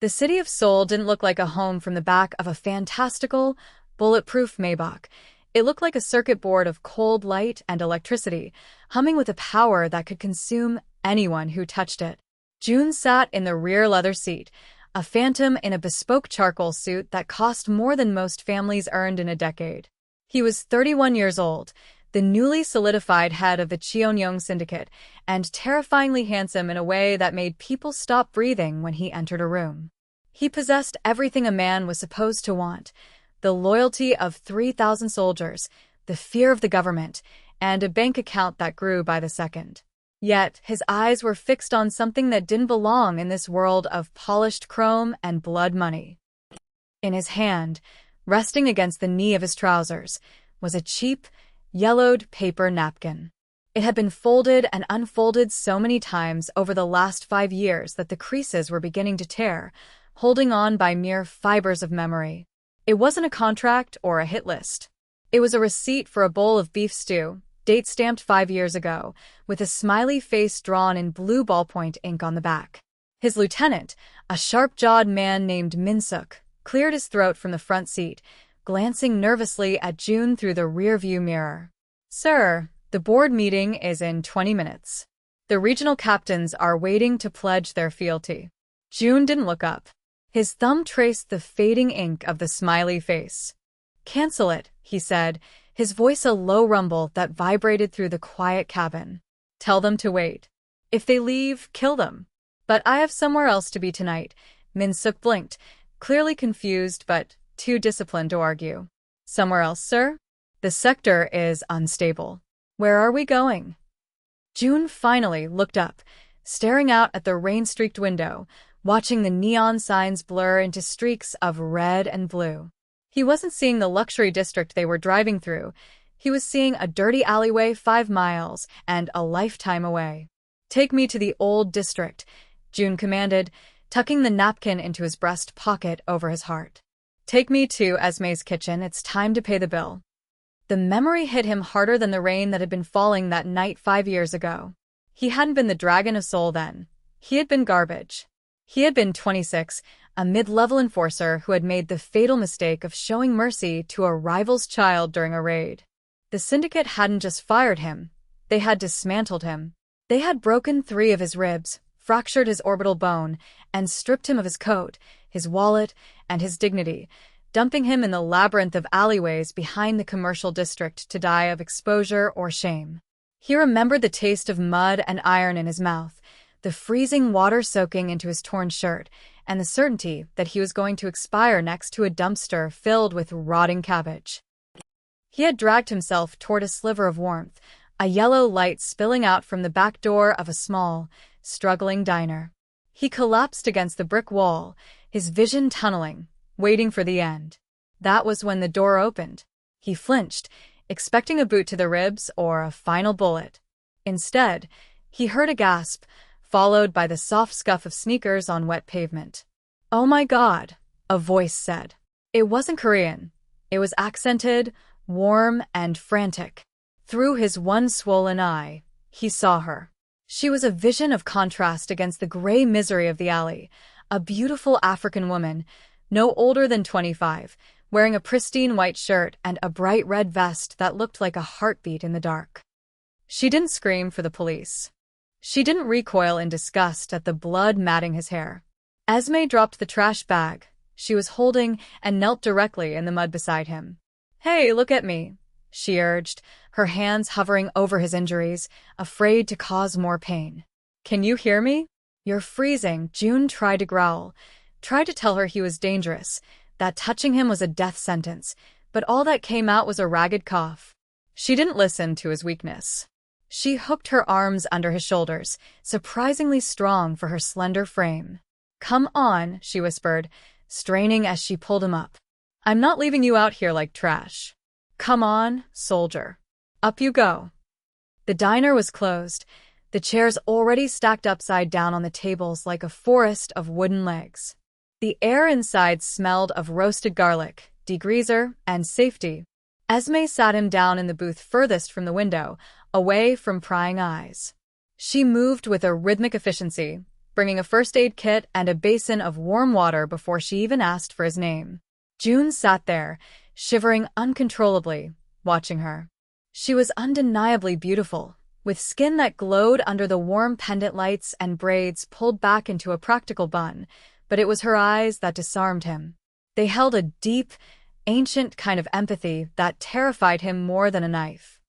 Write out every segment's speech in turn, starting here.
The city of Seoul didn't look like a home from the back of a fantastical, bulletproof Maybach. It looked like a circuit board of cold light and electricity, humming with a power that could consume anyone who touched it. June sat in the rear leather seat, a phantom in a bespoke charcoal suit that cost more than most families earned in a decade. He was 31 years old, the newly solidified head of the Cheonyong syndicate, and terrifyingly handsome in a way that made people stop breathing when he entered a room. He possessed everything a man was supposed to want: the loyalty of 3,000 soldiers, the fear of the government, and a bank account that grew by the second. Yet his eyes were fixed on something that didn't belong in this world of polished chrome and blood money. In his hand, resting against the knee of his trousers, was a cheap, yellowed paper napkin. It had been folded and unfolded so many times over the last 5 years that the creases were beginning to tear, holding on by mere fibers of memory. It wasn't a contract or a hit list. It was a receipt for a bowl of beef stew, date-stamped 5 years ago, with a smiley face drawn in blue ballpoint ink on the back. His lieutenant, a sharp-jawed man named Min-suk, cleared his throat from the front seat, glancing nervously at June through the rear-view mirror. "Sir, the board meeting is in 20 minutes. The regional captains are waiting to pledge their fealty." June didn't look up. His thumb traced the fading ink of the smiley face. "Cancel it," he said, his voice a low rumble that vibrated through the quiet cabin. "Tell them to wait. If they leave, kill them. But I have somewhere else to be tonight." Min-suk blinked, clearly confused but too disciplined to argue. "Somewhere else, sir? The sector is unstable. Where are we going?" June finally looked up, staring out at the rain-streaked window, watching the neon signs blur into streaks of red and blue. He wasn't seeing the luxury district they were driving through. He was seeing a dirty alleyway 5 miles and a lifetime away. "Take me to the old district," June commanded, tucking the napkin into his breast pocket over his heart. "Take me to Esme's kitchen. It's time to pay the bill." The memory hit him harder than the rain that had been falling that night 5 years ago. He hadn't been the dragon of Seoul then. He had been garbage. He had been 26, a mid-level enforcer who had made the fatal mistake of showing mercy to a rival's child during a raid. The syndicate hadn't just fired him, they had dismantled him. They had broken 3 of his ribs, fractured his orbital bone, and stripped him of his coat, his wallet, and his dignity, dumping him in the labyrinth of alleyways behind the commercial district to die of exposure or shame. He remembered the taste of mud and iron in his mouth, the freezing water soaking into his torn shirt, and the certainty that he was going to expire next to a dumpster filled with rotting cabbage. He had dragged himself toward a sliver of warmth, a yellow light spilling out from the back door of a small, struggling diner. He collapsed against the brick wall, his vision tunneling, waiting for the end. That was when the door opened. He flinched, expecting a boot to the ribs or a final bullet. Instead, he heard a gasp, followed by the soft scuff of sneakers on wet pavement. "Oh my God," a voice said. It wasn't Korean. It was accented, warm, and frantic. Through his one swollen eye, he saw her. She was a vision of contrast against the gray misery of the alley, a beautiful African woman, no older than 25, wearing a pristine white shirt and a bright red vest that looked like a heartbeat in the dark. She didn't scream for the police. She didn't recoil in disgust at the blood matting his hair. Esme dropped the trash bag she was holding and knelt directly in the mud beside him. "Hey, look at me," she urged, her hands hovering over his injuries, afraid to cause more pain. "Can you hear me?" "You're freezing," June tried to growl, tried to tell her he was dangerous, that touching him was a death sentence, but all that came out was a ragged cough. She didn't listen to his weakness. She hooked her arms under his shoulders, surprisingly strong for her slender frame. "Come on," she whispered, straining as she pulled him up. "I'm not leaving you out here like trash. Come on, soldier. Up you go." The diner was closed, the chairs already stacked upside down on the tables like a forest of wooden legs. The air inside smelled of roasted garlic, degreaser, and safety. Esme sat him down in the booth furthest from the window, away from prying eyes. She moved with a rhythmic efficiency, bringing a first aid kit and a basin of warm water before she even asked for his name. June sat there, shivering uncontrollably, watching her. She was undeniably beautiful, with skin that glowed under the warm pendant lights and braids pulled back into a practical bun, but it was her eyes that disarmed him. They held a deep, ancient kind of empathy that terrified him more than a knife.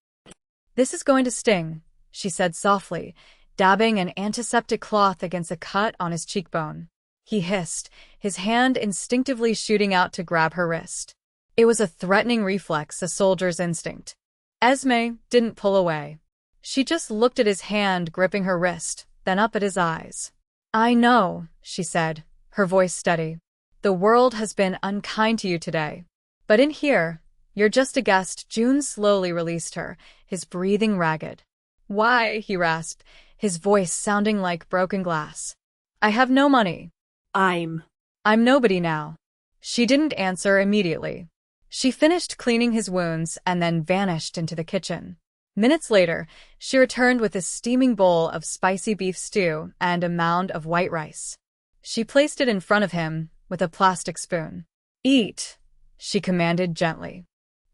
"This is going to sting," she said softly, dabbing an antiseptic cloth against a cut on his cheekbone. He hissed, his hand instinctively shooting out to grab her wrist. It was a threatening reflex, a soldier's instinct. Esme didn't pull away. She just looked at his hand gripping her wrist, then up at his eyes. "I know," she said, her voice steady. "The world has been unkind to you today. But in here, you're just a guest." June slowly released her, his breathing ragged. "Why?" he rasped, his voice sounding like broken glass. "I have no money. I'm nobody now." She didn't answer immediately. She finished cleaning his wounds and then vanished into the kitchen. Minutes later, she returned with a steaming bowl of spicy beef stew and a mound of white rice. She placed it in front of him with a plastic spoon. "Eat," she commanded gently.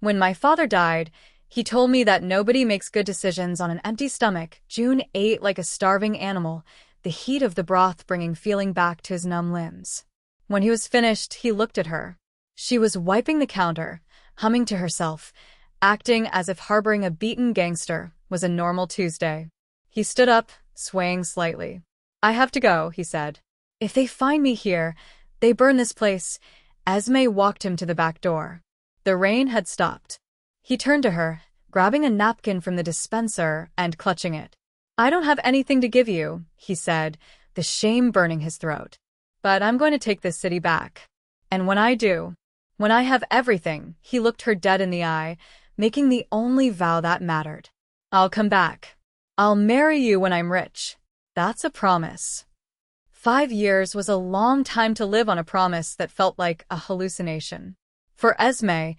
"When my father died, he told me that nobody makes good decisions on an empty stomach." June ate like a starving animal, the heat of the broth bringing feeling back to his numb limbs. When he was finished, he looked at her. She was wiping the counter, humming to herself, acting as if harboring a beaten gangster was a normal Tuesday. He stood up, swaying slightly. "I have to go," he said. "If they find me here, they burn this place." Esme walked him to the back door. The rain had stopped. He turned to her, grabbing a napkin from the dispenser and clutching it. "I don't have anything to give you," he said, the shame burning his throat. "But I'm going to take this city back. And when I do, when I have everything," he looked her dead in the eye, making the only vow that mattered. "I'll come back. I'll marry you when I'm rich. That's a promise." 5 years was a long time to live on a promise that felt like a hallucination. For Esme,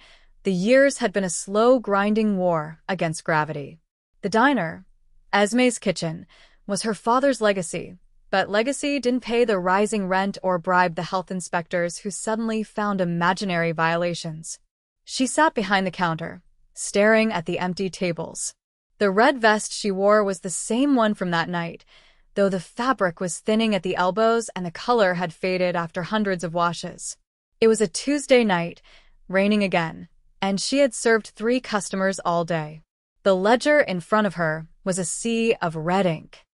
the years had been a slow, grinding war against gravity. The diner, Esme's kitchen, was her father's legacy, but legacy didn't pay the rising rent or bribe the health inspectors who suddenly found imaginary violations. She sat behind the counter, staring at the empty tables. The red vest she wore was the same one from that night, though the fabric was thinning at the elbows and the color had faded after hundreds of washes. It was a Tuesday night, raining again, and she had served 3 customers all day. The ledger in front of her was a sea of red ink.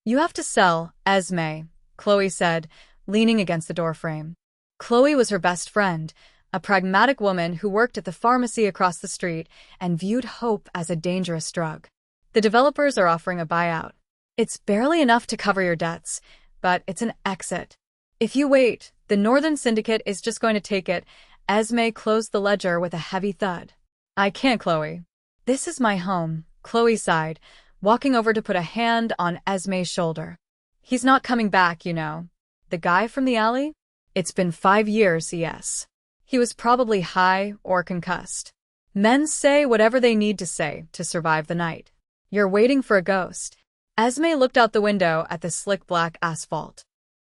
"You have to sell, Esme," Chloe said, leaning against the doorframe. Chloe was her best friend, a pragmatic woman who worked at the pharmacy across the street and viewed hope as a dangerous drug. "The developers are offering a buyout. It's barely enough to cover your debts, but it's an exit. If you wait, the Northern Syndicate is just going to take it." Esme closed the ledger with a heavy thud. "I can't, Chloe. This is my home," Chloe sighed, walking over to put a hand on Esme's shoulder. "He's not coming back, you know. The guy from the alley? It's been 5 years, yes. He was probably high or concussed. Men say whatever they need to say to survive the night. You're waiting for a ghost." Esme looked out the window at the slick black asphalt.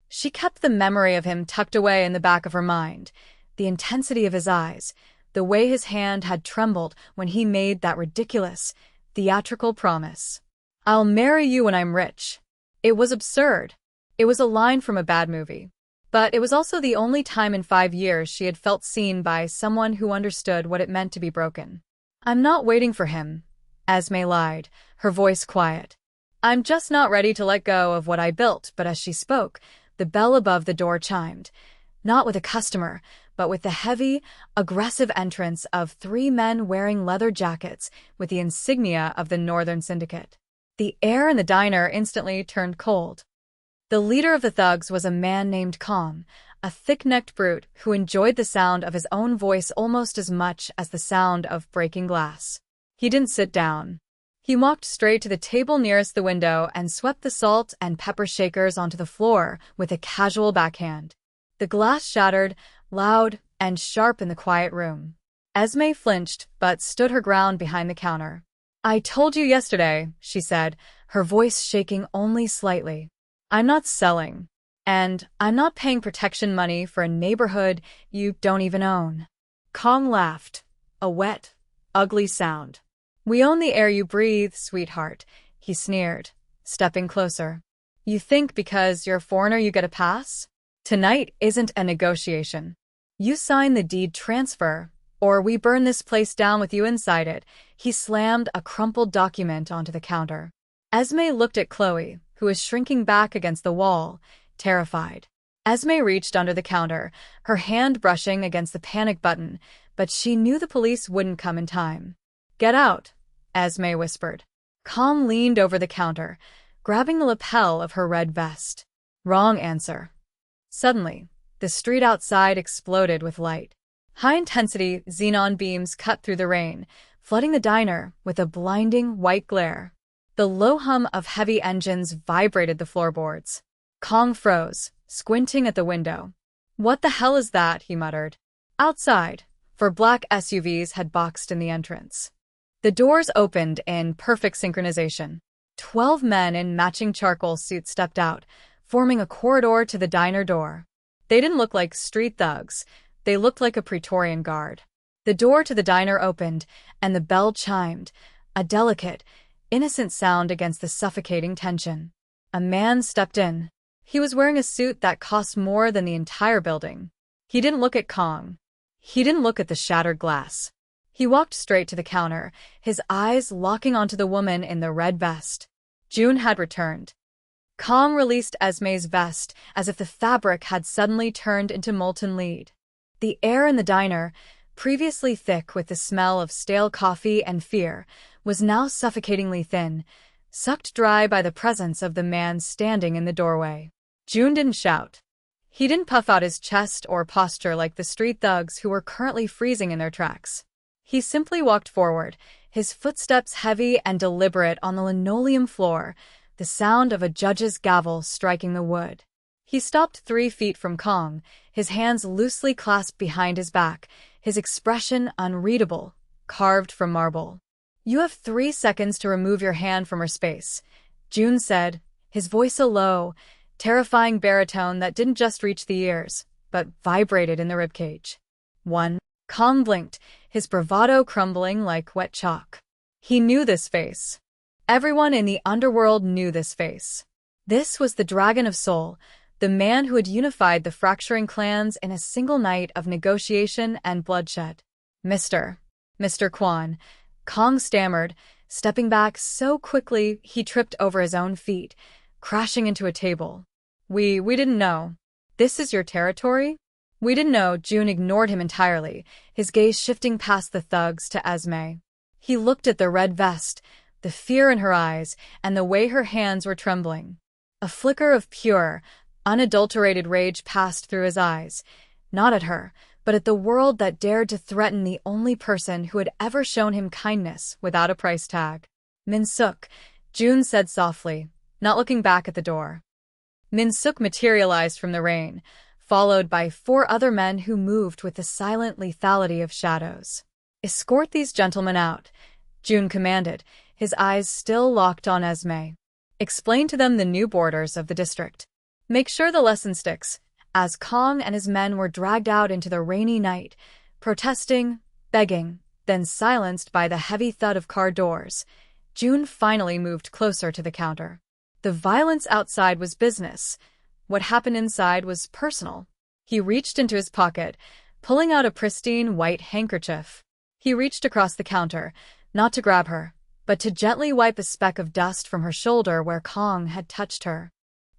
She kept the memory of him tucked away in the back of her mind, the intensity of his eyes, the way his hand had trembled when he made that ridiculous, theatrical promise. "I'll marry you when I'm rich." It was absurd. It was a line from a bad movie. But it was also the only time in 5 years she had felt seen by someone who understood what it meant to be broken. "I'm not waiting for him," Esme lied, her voice quiet. "I'm just not ready to let go of what I built." But as she spoke, the bell above the door chimed, not with a customer, but with the heavy, aggressive entrance of 3 men wearing leather jackets with the insignia of the Northern Syndicate. The air in the diner instantly turned cold. The leader of the thugs was a man named Calm, a thick-necked brute who enjoyed the sound of his own voice almost as much as the sound of breaking glass. He didn't sit down. He walked straight to the table nearest the window and swept the salt and pepper shakers onto the floor with a casual backhand. The glass shattered, loud and sharp in the quiet room. Esme flinched but stood her ground behind the counter. "I told you yesterday," she said, her voice shaking only slightly. "I'm not selling." And I'm not paying protection money for a neighborhood you don't even own. Kong laughed, a wet, ugly sound. We own the air you breathe, sweetheart, he sneered, stepping closer. You think because you're a foreigner you get a pass? Tonight isn't a negotiation. You sign the deed transfer, or we burn this place down with you inside it. He slammed a crumpled document onto the counter. Esme looked at Chloe, who was shrinking back against the wall, terrified. Esme reached under the counter, her hand brushing against the panic button, but she knew the police wouldn't come in time. Get out, Esme whispered. Kong leaned over the counter, grabbing the lapel of her red vest. Wrong answer. Suddenly, the street outside exploded with light. High-intensity xenon beams cut through the rain, flooding the diner with a blinding white glare. The low hum of heavy engines vibrated the floorboards. Kong froze, squinting at the window. What the hell is that? He muttered. Outside, 4 black SUVs had boxed in the entrance. The doors opened in perfect synchronization. 12 men in matching charcoal suits stepped out, forming a corridor to the diner door. They didn't look like street thugs. They looked like a Praetorian guard. The door to the diner opened, and the bell chimed, a delicate, innocent sound against the suffocating tension. A man stepped in. He was wearing a suit that cost more than the entire building. He didn't look at Kong. He didn't look at the shattered glass. He walked straight to the counter, his eyes locking onto the woman in the red vest. June had returned. Kong released Esme's vest as if the fabric had suddenly turned into molten lead. The air in the diner, previously thick with the smell of stale coffee and fear, was now suffocatingly thin, sucked dry by the presence of the man standing in the doorway. June didn't shout. He didn't puff out his chest or posture like the street thugs who were currently freezing in their tracks. He simply walked forward, his footsteps heavy and deliberate on the linoleum floor, the sound of a judge's gavel striking the wood. He stopped 3 feet from Kong, his hands loosely clasped behind his back, his expression unreadable, carved from marble. You have 3 seconds to remove your hand from her space, June said, his voice a low, terrifying baritone that didn't just reach the ears, but vibrated in the ribcage. 1. Kong blinked, his bravado crumbling like wet chalk. He knew this face. Everyone in the underworld knew this face. This was the Dragon of Soul, the man who had unified the fracturing clans in a single night of negotiation and bloodshed. Mr. Kwan, Kong stammered, stepping back so quickly he tripped over his own feet, crashing into a table. We didn't know. This is your territory? We didn't know. June ignored him entirely, his gaze shifting past the thugs to Esme. He looked at the red vest, the fear in her eyes, and the way her hands were trembling. A flicker of pure, unadulterated rage passed through his eyes, not at her, but at the world that dared to threaten the only person who had ever shown him kindness without a price tag. Min-suk, June said softly, not looking back at the door. Min-suk materialized from the rain, followed by 4 other men who moved with the silent lethality of shadows. Escort these gentlemen out, June commanded, his eyes still locked on Esme. Explain to them the new borders of the district. Make sure the lesson sticks. As Kong and his men were dragged out into the rainy night, protesting, begging, then silenced by the heavy thud of car doors, June finally moved closer to the counter. The violence outside was business. What happened inside was personal. He reached into his pocket, pulling out a pristine white handkerchief. He reached across the counter, not to grab her, but to gently wipe a speck of dust from her shoulder where Kong had touched her.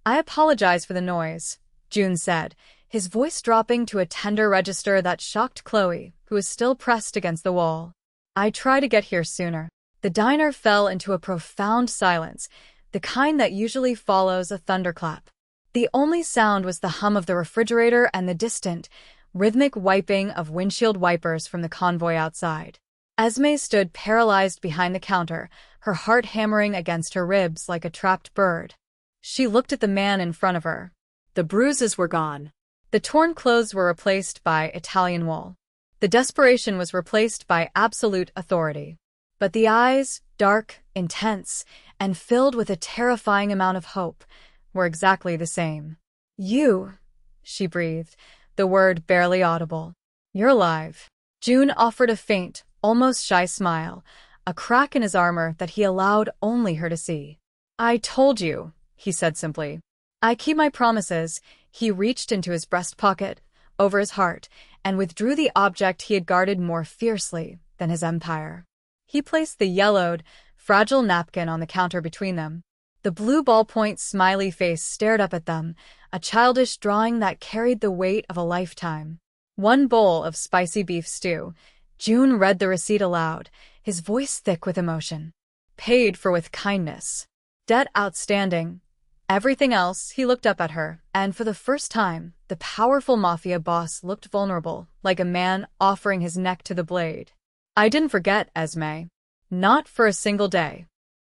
I apologize for the noise, June said, his voice dropping to a tender register that shocked Chloe, who was still pressed against the wall. I tried to get here sooner. The diner fell into a profound silence, the kind that usually follows a thunderclap. The only sound was the hum of the refrigerator and the distant, rhythmic wiping of windshield wipers from the convoy outside. Esme stood paralyzed behind the counter, her heart hammering against her ribs like a trapped bird. She looked at the man in front of her. The bruises were gone. The torn clothes were replaced by Italian wool. The desperation was replaced by absolute authority. But the eyes, dark, intense, and filled with a terrifying amount of hope, were exactly the same. You, she breathed, the word barely audible. You're alive. June offered a faint, almost shy smile, a crack in his armor that he allowed only her to see. I told you, he said simply. I keep my promises. He reached into his breast pocket, over his heart, and withdrew the object he had guarded more fiercely than his empire. He placed the yellowed, fragile napkin on the counter between them. The blue ballpoint smiley face stared up at them, a childish drawing that carried the weight of a lifetime. 1 bowl of spicy beef stew. June read the receipt aloud, his voice thick with emotion. Paid for with kindness. Debt outstanding. Everything else, he looked up at her, and for the first time, the powerful Mafia boss looked vulnerable, like a man offering his neck to the blade. I didn't forget, Esme. Not for a single day.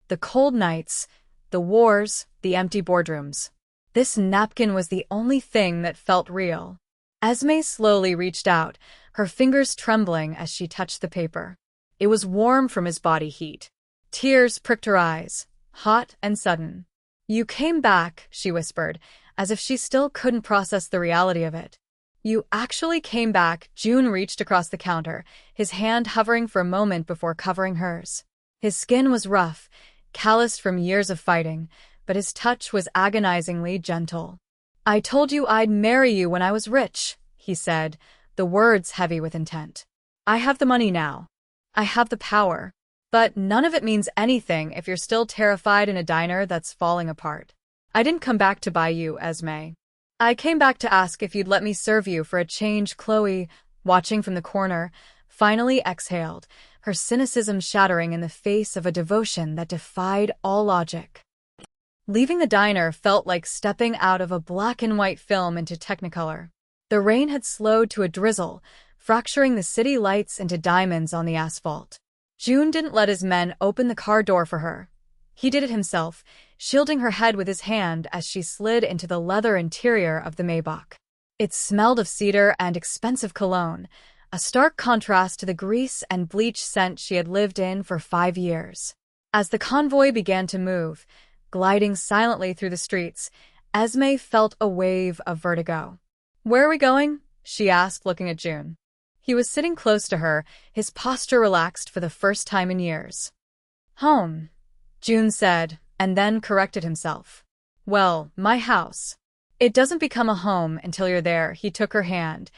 The cold nights, the wars, the empty boardrooms. This napkin was the only thing that felt real. Esme slowly reached out, her fingers trembling as she touched the paper. It was warm from his body heat. Tears pricked her eyes, hot and sudden. You came back, she whispered, as if she still couldn't process the reality of it. You actually came back. June reached across the counter, his hand hovering for a moment before covering hers. His skin was rough, calloused from years of fighting, but his touch was agonizingly gentle. I told you I'd marry you when I was rich, he said, the words heavy with intent. I have the money now. I have the power. But none of it means anything if you're still terrified in a diner that's falling apart. I didn't come back to buy you, Esme. I came back to ask if you'd let me serve you for a change. Chloe, watching from the corner, finally exhaled, her cynicism shattering in the face of a devotion that defied all logic. Leaving the diner felt like stepping out of a black-and-white film into Technicolor. The rain had slowed to a drizzle, fracturing the city lights into diamonds on the asphalt. June didn't let his men open the car door for her. He did it himself, shielding her head with his hand as she slid into the leather interior of the Maybach. It smelled of cedar and expensive cologne, a stark contrast to the grease and bleach scent she had lived in for 5 years. As the convoy began to move, gliding silently through the streets, Esme felt a wave of vertigo. Where are we going? She asked, looking at June. He was sitting close to her, his posture relaxed for the first time in years. Home, June said, and then corrected himself. Well, my house. It doesn't become a home until you're there. He took her hand,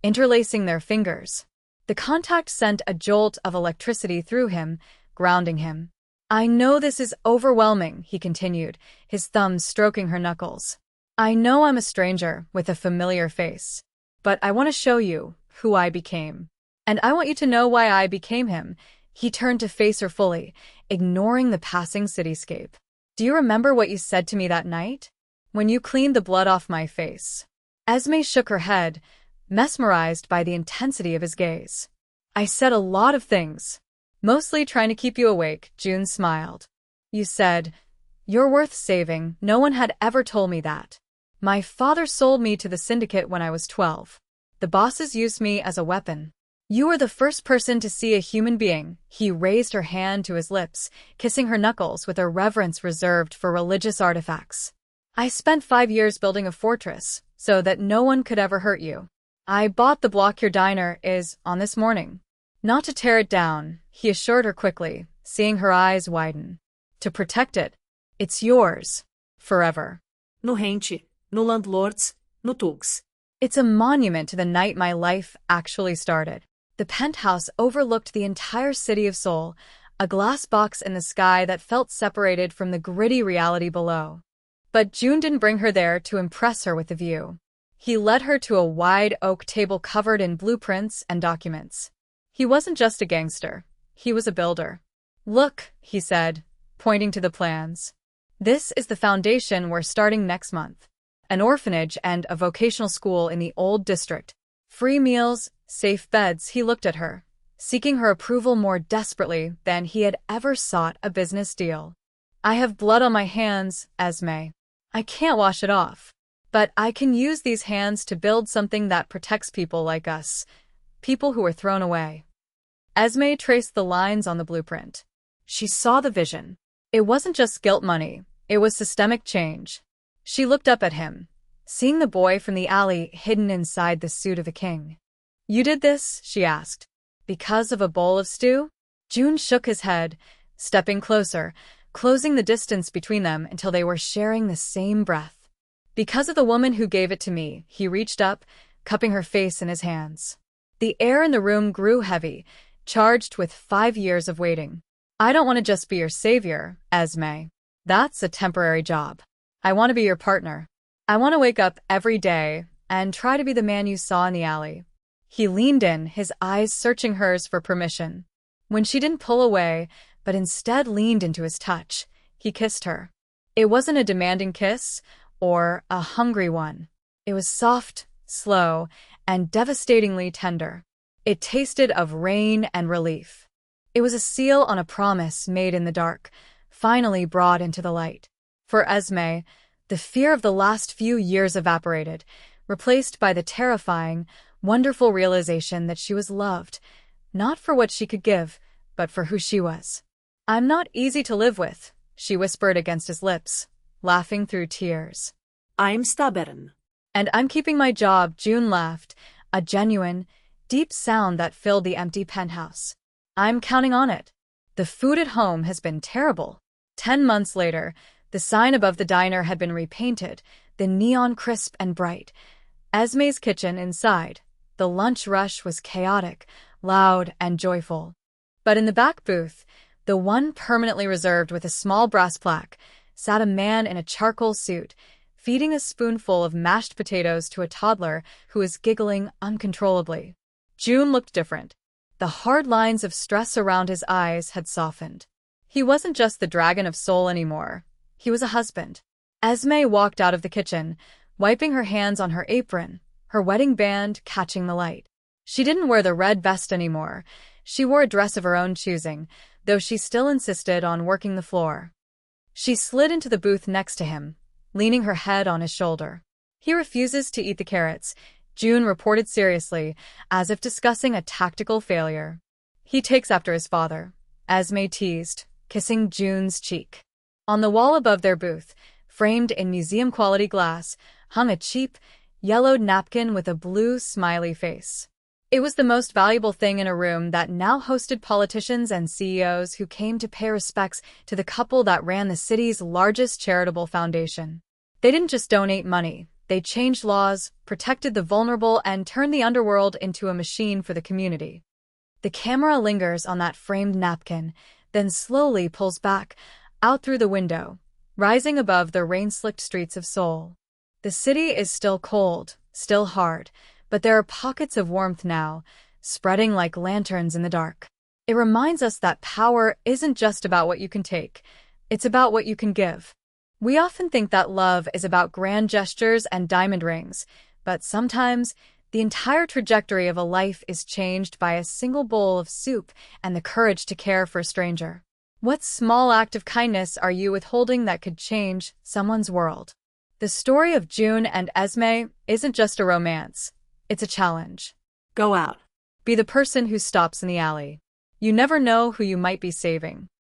interlacing their fingers. The contact sent a jolt of electricity through him, grounding him. I know this is overwhelming, he continued, his thumbs stroking her knuckles. I know I'm a stranger with a familiar face, but I want to show you who I became. And I want you to know why I became him. He turned to face her fully, ignoring the passing cityscape. Do you remember what you said to me that night? When you cleaned the blood off my face. Esme shook her head, mesmerized by the intensity of his gaze. I said a lot of things. Mostly trying to keep you awake, June smiled. You said, you're worth saving. No one had ever told me that. My father sold me to the syndicate when I was 12. The bosses used me as a weapon. You were the first person to see a human being. He raised her hand to his lips, kissing her knuckles with a reverence reserved for religious artifacts. I spent 5 years building a fortress, so that no one could ever hurt you. I bought the block your diner is on this morning. Not to tear it down, he assured her quickly, seeing her eyes widen. To protect it. It's yours. Forever. No rente, no landlords, no tugs. It's a monument to the night my life actually started. The penthouse overlooked the entire city of Seoul, a glass box in the sky that felt separated from the gritty reality below. But June didn't bring her there to impress her with the view. He led her to a wide oak table covered in blueprints and documents. He wasn't just a gangster. He was a builder. Look, he said, pointing to the plans. This is the foundation we're starting next month. An orphanage and a vocational school in the old district. Free meals, safe beds. He looked at her, seeking her approval more desperately than he had ever sought a business deal. I have blood on my hands, Esme. I can't wash it off. But I can use these hands to build something that protects people like us, people who were thrown away. Esme traced the lines on the blueprint. She saw the vision. It wasn't just guilt money, it was systemic change. She looked up at him, seeing the boy from the alley hidden inside the suit of a king. "You did this?" she asked. "Because of a bowl of stew?" June shook his head, stepping closer, closing the distance between them until they were sharing the same breath. "Because of the woman who gave it to me," he reached up, cupping her face in his hands. The air in the room grew heavy, charged with 5 years of waiting. "I don't want to just be your savior, Esme. That's a temporary job. I want to be your partner. I want to wake up every day and try to be the man you saw in the alley." He leaned in, his eyes searching hers for permission. When she didn't pull away, but instead leaned into his touch, he kissed her. It wasn't a demanding kiss or a hungry one. It was soft, slow, and devastatingly tender. It tasted of rain and relief. It was a seal on a promise made in the dark, finally brought into the light. For Esme, the fear of the last few years evaporated, replaced by the terrifying, wonderful realization that she was loved, not for what she could give, but for who she was. "I'm not easy to live with," she whispered against his lips, laughing through tears. I'm stubborn. "And I'm keeping my job," June laughed, a genuine, deep sound that filled the empty penthouse. "I'm counting on it. The food at home has been terrible." 10 months later, the sign above the diner had been repainted, the neon crisp and bright. Esme's kitchen inside. The lunch rush was chaotic, loud, and joyful. But in the back booth, the one permanently reserved with a small brass plaque, sat a man in a charcoal suit, feeding a spoonful of mashed potatoes to a toddler who was giggling uncontrollably. June looked different. The hard lines of stress around his eyes had softened. He wasn't just the dragon of soul anymore. He was a husband. Esme walked out of the kitchen, wiping her hands on her apron, her wedding band catching the light. She didn't wear the red vest anymore. She wore a dress of her own choosing, though she still insisted on working the floor. She slid into the booth next to him, leaning her head on his shoulder. "He refuses to eat the carrots," June reported seriously, as if discussing a tactical failure. "He takes after his father," Esme teased, kissing June's cheek. On the wall above their booth, framed in museum-quality glass, hung a cheap, yellowed napkin with a blue, smiley face. It was the most valuable thing in a room that now hosted politicians and CEOs who came to pay respects to the couple that ran the city's largest charitable foundation. They didn't just donate money. They changed laws, protected the vulnerable, and turned the underworld into a machine for the community. The camera lingers on that framed napkin, then slowly pulls back, out through the window, rising above the rain-slicked streets of Seoul. The city is still cold, still hard, but there are pockets of warmth now, spreading like lanterns in the dark. It reminds us that power isn't just about what you can take, it's about what you can give. We often think that love is about grand gestures and diamond rings, but sometimes the entire trajectory of a life is changed by a single bowl of soup and the courage to care for a stranger. What small act of kindness are you withholding that could change someone's world? The story of June and Esme isn't just a romance. It's a challenge. Go out. Be the person who stops in the alley. You never know who you might be saving.